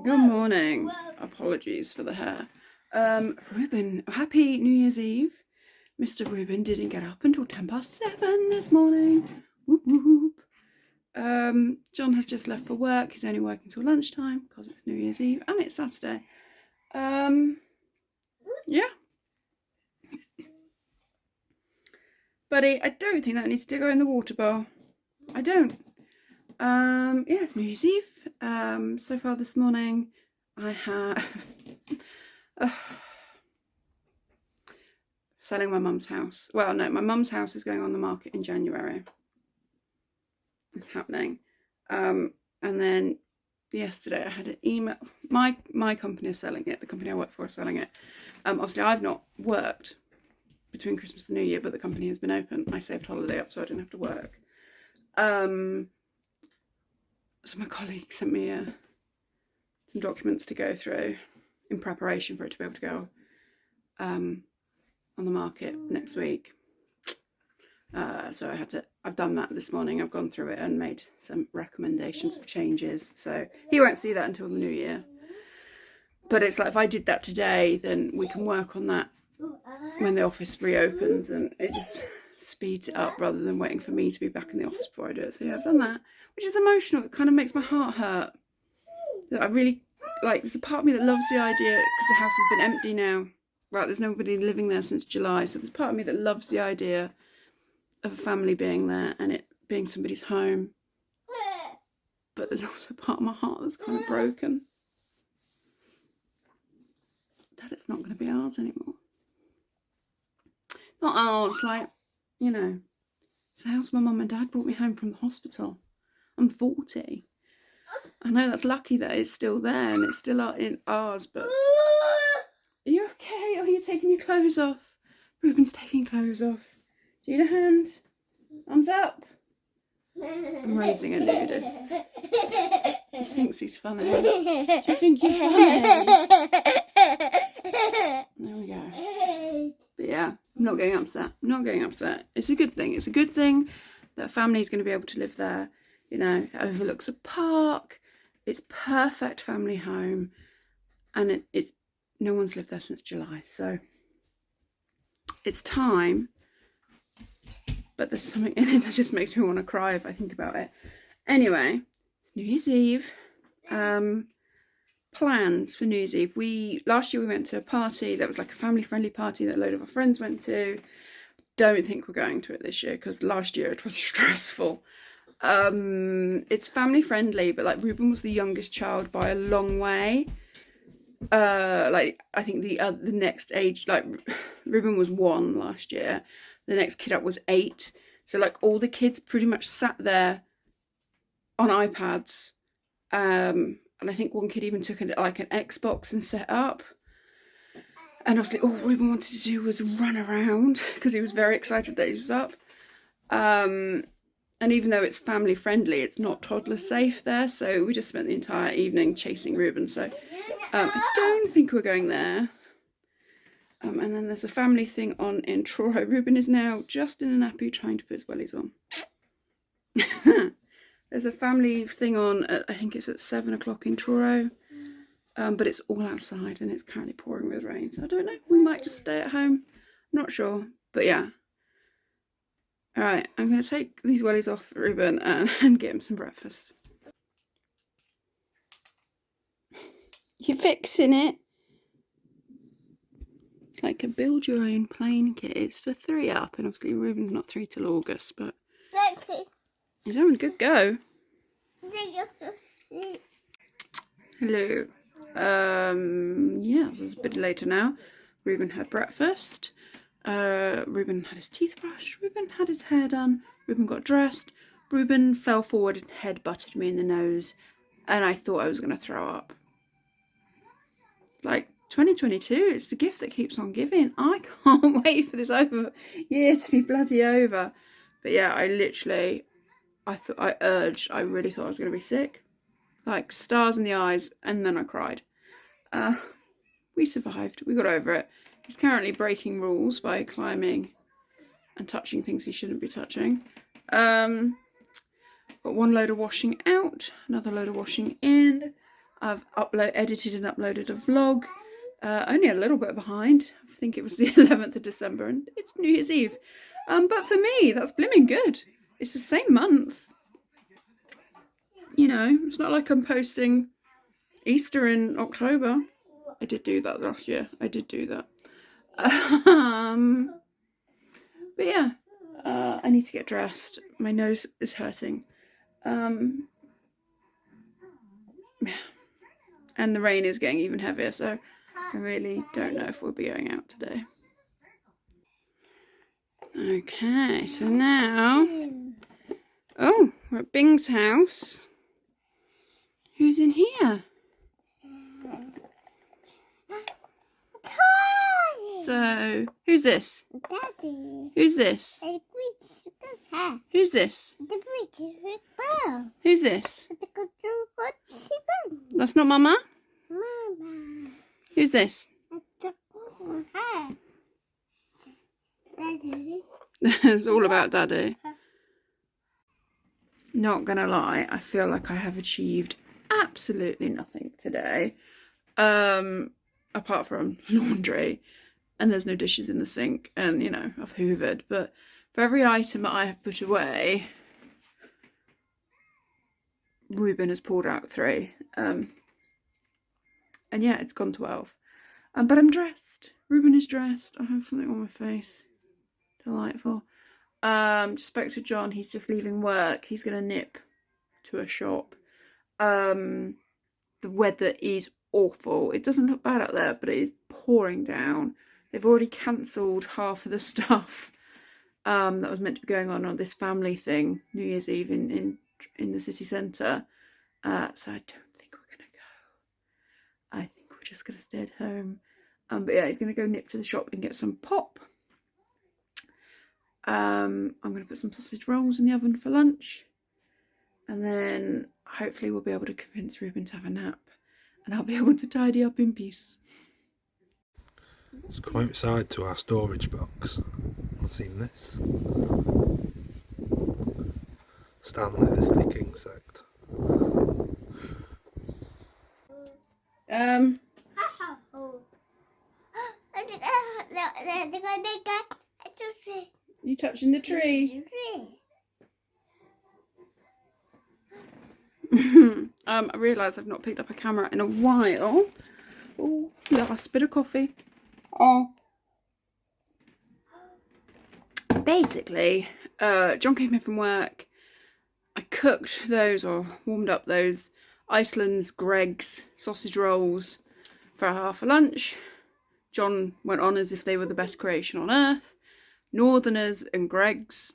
Good morning. Apologies for the hair. Ruben, happy New Year's Eve. Mr. Ruben didn't get up until 7:10 this morning. Whoop whoop. John has just left for work. He's only working till lunchtime because it's New Year's Eve and it's Saturday. Yeah. Buddy, I don't think that needs to go in the water bowl. I don't. Yeah, it's New Year's Eve. So far this morning I have selling my mum's house. Well, no, my mum's house is going on the market in January. It's happening. And then yesterday I had an email. My company is selling it. The company I work for is selling it. Obviously I've not worked between Christmas and New Year, but the company has been open. I saved holiday up so I didn't have to work. So my colleague sent me some documents to go through in preparation for it to be able to go on the market next week. So I've done that this morning. I've gone through it and made some recommendations of changes. So he won't see that until the new year. But it's like if I did that today, then we can work on that when the office reopens, and it just speeds it up rather than waiting for me to be back in the office before I do it. So yeah, I've done that, which is emotional. It kind of makes my heart hurt. That I really, like, there's a part of me that loves the idea, because the house has been empty now. Right, there's nobody living there since July. So there's part of me that loves the idea of a family being there and it being somebody's home. But there's also part of my heart that's kind of broken. That it's not going to be ours anymore. Not ours, like, you know, it's the house my mum and dad brought me home from the hospital. I'm 40. I know that's lucky that it's still there and it's still in ours, but... Are you okay? Or are you taking your clothes off? Ruben's taking clothes off. Do you need a hand? Arms up. I'm raising a nudist. He thinks he's funny. Do you think you're funny? There we go. But yeah, I'm not getting upset. I'm not getting upset. It's a good thing. It's a good thing that a family is going to be able to live there. You know, it overlooks a park. It's perfect family home. And it's no one's lived there since July. So it's time. But there's something in it that just makes me want to cry if I think about it. Anyway, it's New Year's Eve. Plans for New Year's Eve. Last year we went to a party that was like a family-friendly party that a load of our friends went to. Don't think we're going to it this year because last year it was stressful. It's family-friendly, but like Ruben was the youngest child by a long way. Like I think the next age, like Ruben was 1 last year. The next kid up was 8. So like all the kids pretty much sat there on iPads. And I think one kid even took an Xbox and set up. And obviously all Ruben wanted to do was run around because he was very excited that he was up. And even though it's family friendly, it's not toddler safe there. So we just spent the entire evening chasing Ruben. So I don't think we're going there. And then there's a family thing on in Truro. Ruben is now just in a nappy trying to put his wellies on. There's a family thing on, I think it's at 7 o'clock in Truro. But it's all outside and it's currently pouring with rain. So I don't know, we might just stay at home. Not sure, but yeah. All right, I'm going to take these wellies off Ruben and get him some breakfast. You're fixing it? Like a build your own plane kit. It's for 3 up, and obviously Ruben's not 3 till August, but he's having a good go. Hello. Yeah, it's a bit later now. Ruben had breakfast. Ruben had his teeth brushed. Ruben had his hair done. Ruben got dressed. Ruben fell forward and head butted me in the nose, and I thought I was going to throw up. Like 2022, it's the gift that keeps on giving. I can't wait for this year to be bloody over. But yeah, I really thought I was going to be sick. Like stars in the eyes, and then I cried. We survived. We got over it. He's currently breaking rules by climbing and touching things he shouldn't be touching. Got one load of washing out, another load of washing in. I've edited and uploaded a vlog. Only a little bit behind. I think it was the 11th of December and it's New Year's Eve. But for me, that's blimmin' good. It's the same month. You know, it's not like I'm posting Easter in October. I did do that last year. I did do that. But yeah, I need to get dressed. My nose is hurting. And the rain is getting even heavier, so I really don't know if we'll be going out today. Okay, so now, oh, we're at Bing's house. Who's in here? So, who's this? Daddy. Who's this? Who's this? Who's this? That's not Mama? Mama. Who's this? Daddy. It's all about Daddy. Not gonna lie, I feel like I have achieved absolutely nothing today. Apart from laundry. And there's no dishes in the sink, and you know, I've hoovered, but for every item that I have put away, Ruben has pulled out 3. And yeah, it's gone 12. But I'm dressed. Ruben is dressed. I have something on my face. Delightful. Just spoke to John. He's just leaving work. He's gonna nip to a shop. The weather is awful. It doesn't look bad out there, but it is pouring down. They've already cancelled half of the stuff that was meant to be going on this family thing, New Year's Eve in the city centre. So I don't think we're going to go. I think we're just going to stay at home. But yeah, he's going to go nip to the shop and get some pop. I'm going to put some sausage rolls in the oven for lunch. And then hopefully we'll be able to convince Ruben to have a nap. And I'll be able to tidy up in peace. Let's come outside to our storage box. I've seen this. Stanley the stick insect. You touching the tree? I realised I've not picked up a camera in a while. Oh, last bit of coffee. Oh. Basically, John came in from work. I cooked those, or warmed up those, Iceland's Greg's sausage rolls for half a lunch. John went on as if they were the best creation on earth. Northerners and Greg's,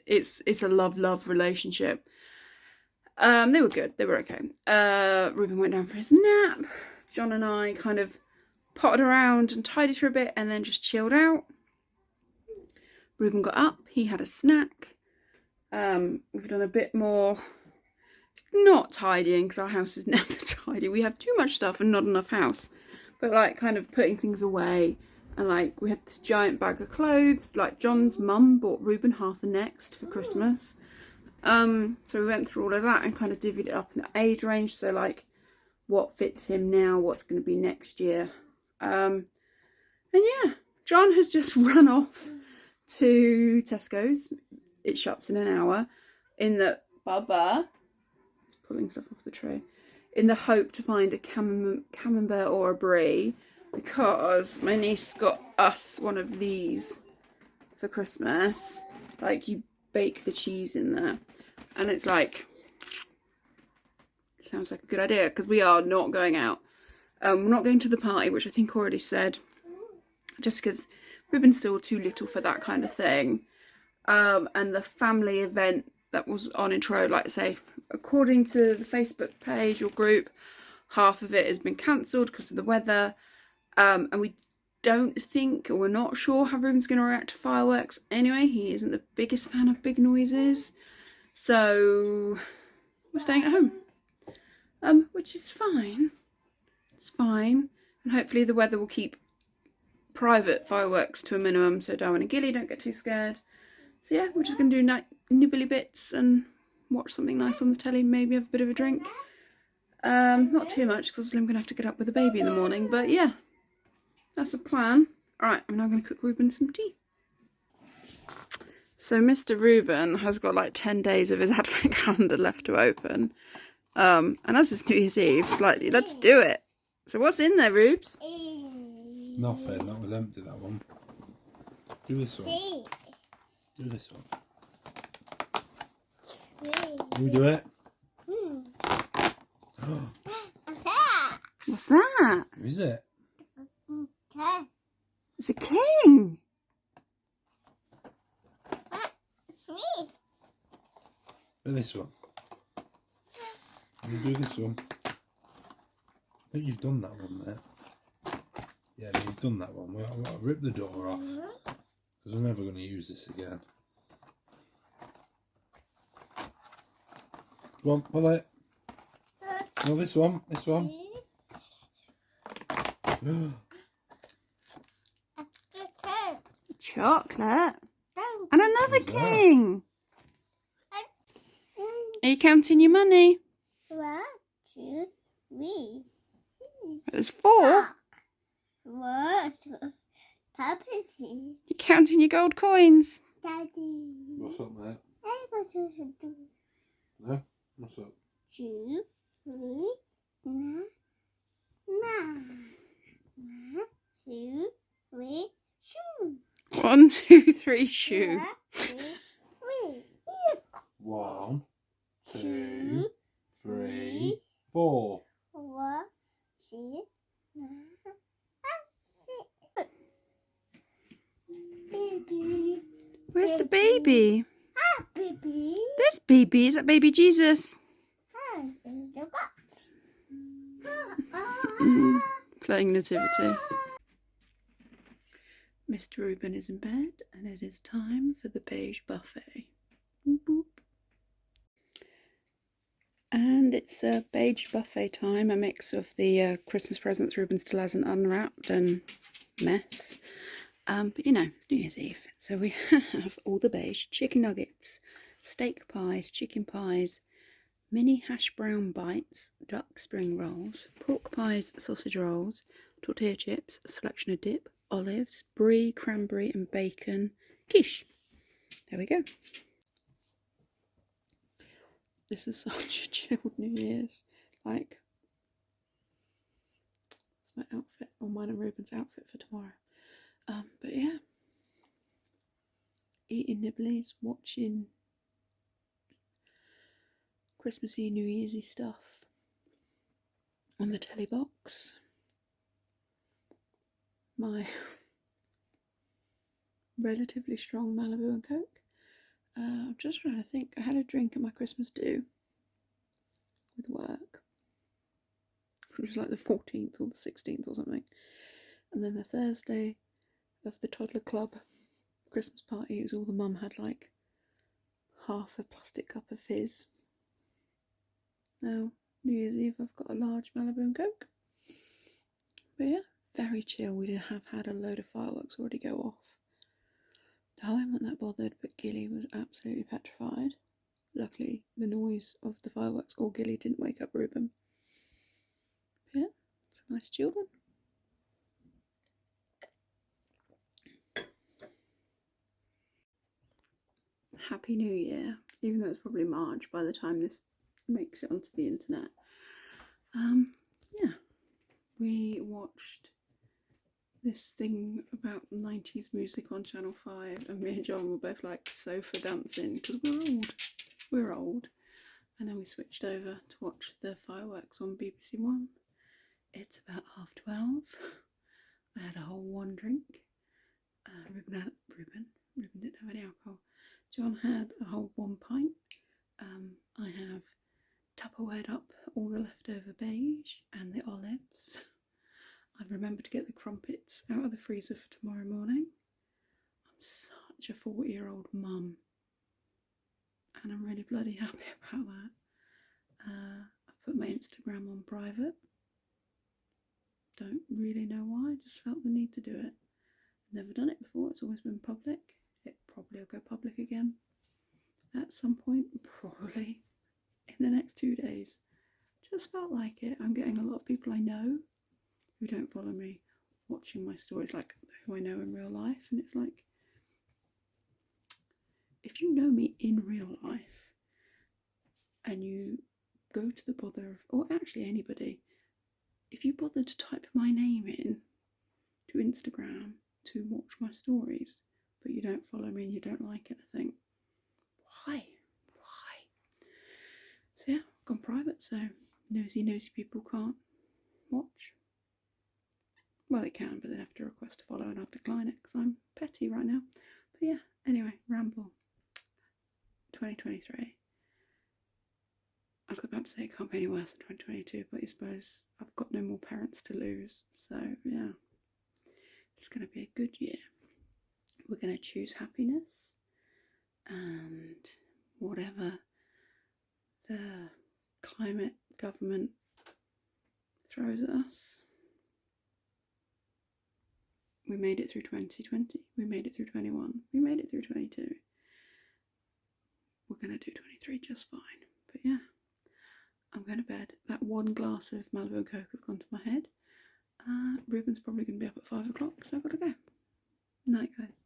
it's a love-love relationship. They were good, they were okay. Ruben went down for his nap. John and I kind of potted around and tidied for a bit and then just chilled out. Ruben got up, he had a snack. We've done a bit more, not tidying because our house is never tidy. We have too much stuff and not enough house. But like kind of putting things away. And like we had this giant bag of clothes. Like John's mum bought Ruben half a Next for Christmas. So we went through all of that and kind of divvied it up in the age range. So like what fits him now, what's going to be next year. And yeah, John has just run off to Tesco's. It shuts in an hour. In the Baba, pulling stuff off the tray, in the hope to find a camembert or a brie, because my niece got us one of these for Christmas. Like you bake the cheese in there, and it's like, sounds like a good idea because we are not going out. We're not going to the party, which I think I already said, just because Ruben's still too little for that kind of thing. And the family event that was on intro, like I say, according to the Facebook page or group, half of it has been cancelled because of the weather. And we don't think, or we're not sure how Ruben's going to react to fireworks. Anyway, he isn't the biggest fan of big noises. So we're staying at home, which is fine. It's fine. And hopefully the weather will keep private fireworks to a minimum so Darwin and Gilly don't get too scared. So yeah, we're just going to do nibbly bits and watch something nice on the telly, maybe have a bit of a drink. Not too much because obviously I'm going to have to get up with the baby in the morning, but yeah, that's the plan. Alright, I'm now going to cook Ruben some tea. So Mr. Ruben has got like 10 days of his advent calendar left to open. And as it's New Year's Eve, like, let's do it. So what's in there, Rubes? Nothing. That was empty, that one. Do this one. Do this one. You do it. What's that? Who is it? It's a king. Do this one. You do this one. I think you've done that one there. Yeah, no, you've done that one. We've got to rip the door off because we're never going to use this again. Go on, pull it. No, this one. This one. Chocolate. And another king. Are you counting your money? 1, 2, 3. There's 4. What? Papacy. You're counting your gold coins. Daddy. What's up, mate? I got to do. No? What's up? 2, 3, 9. 2, 3, shoe. 1, 2, 3, shoe. 2, 3. 1, 2, 3, 4. 4, 6, 9, 6. Baby. Where's the baby? Ah, baby. There's baby. Is that baby Jesus? Ah, look up. Playing nativity. Mr. Ruben is in bed and it is time for the beige buffet. Boop, boop. And it's a beige buffet time, a mix of the Christmas presents Ruben still hasn't unwrapped and mess. But you know, it's New Year's Eve. So we have all the beige: chicken nuggets, steak pies, chicken pies, mini hash brown bites, duck spring rolls, pork pies, sausage rolls, tortilla chips, a selection of dip, olives, brie, cranberry and bacon, quiche. There we go. This is such a chilled New Year's. Like, it's my outfit, or mine and Ruben's outfit for tomorrow. But yeah, eating nibblies, watching Christmassy, New Year'sy stuff on the telly box. My relatively strong Malibu and Coke. I'm just trying to think. I had a drink at my Christmas do with work, which was like the 14th or the 16th or something. And then the Thursday of the toddler club Christmas party, it was all the mum had like half a plastic cup of fizz. Now, New Year's Eve, I've got a large Malibu and Coke. But yeah, very chill. We have had a load of fireworks already go off. Darwin wasn't that bothered, but Gilly was absolutely petrified. Luckily, the noise of the fireworks or Gilly didn't wake up Ruben. But yeah, it's a nice chilled one. Happy New Year, even though it's probably March by the time this makes it onto the internet. Yeah, we watched this thing about 90s music on Channel 5 and me and John were both like sofa dancing because we're old. And then we switched over to watch the fireworks on BBC One. It's about 12:30. I had a whole one drink. Ruben didn't have any alcohol. John had a whole 1 pint. I have Tupperwared up all the leftover beige and the olives. I've remembered to get the crumpets out of the freezer for tomorrow morning. I'm such a 40-year-old mum, and I'm really bloody happy about that. I've put my Instagram on private. Don't really know why, just felt the need to do it. Never done it before, it's always been public. It probably will go public again at some point, probably in the next 2 days. Just felt like it. I'm getting a lot of people I know who don't follow me watching my stories, like who I know in real life, and it's like, if you know me in real life and you go to the bother of, or actually anybody, if you bother to type my name in to Instagram to watch my stories, but you don't follow me and you don't like it, I think, why? So yeah, I've gone private, so nosy people can't watch. Well, they can, but they'd have to request to follow and I'll decline it because I'm petty right now. But yeah, anyway, ramble. 2023. I was about to say it can't be any worse than 2022, but I suppose I've got no more parents to lose. So yeah, it's going to be a good year. We're going to choose happiness and whatever the climate government throws at us. We made it through 2020, we made it through 21, we made it through 22. We're going to do 23 just fine. But yeah, I'm going to bed. That one glass of Malibu and Coke has gone to my head. Ruben's probably going to be up at 5 o'clock, so I've got to go. Night, guys.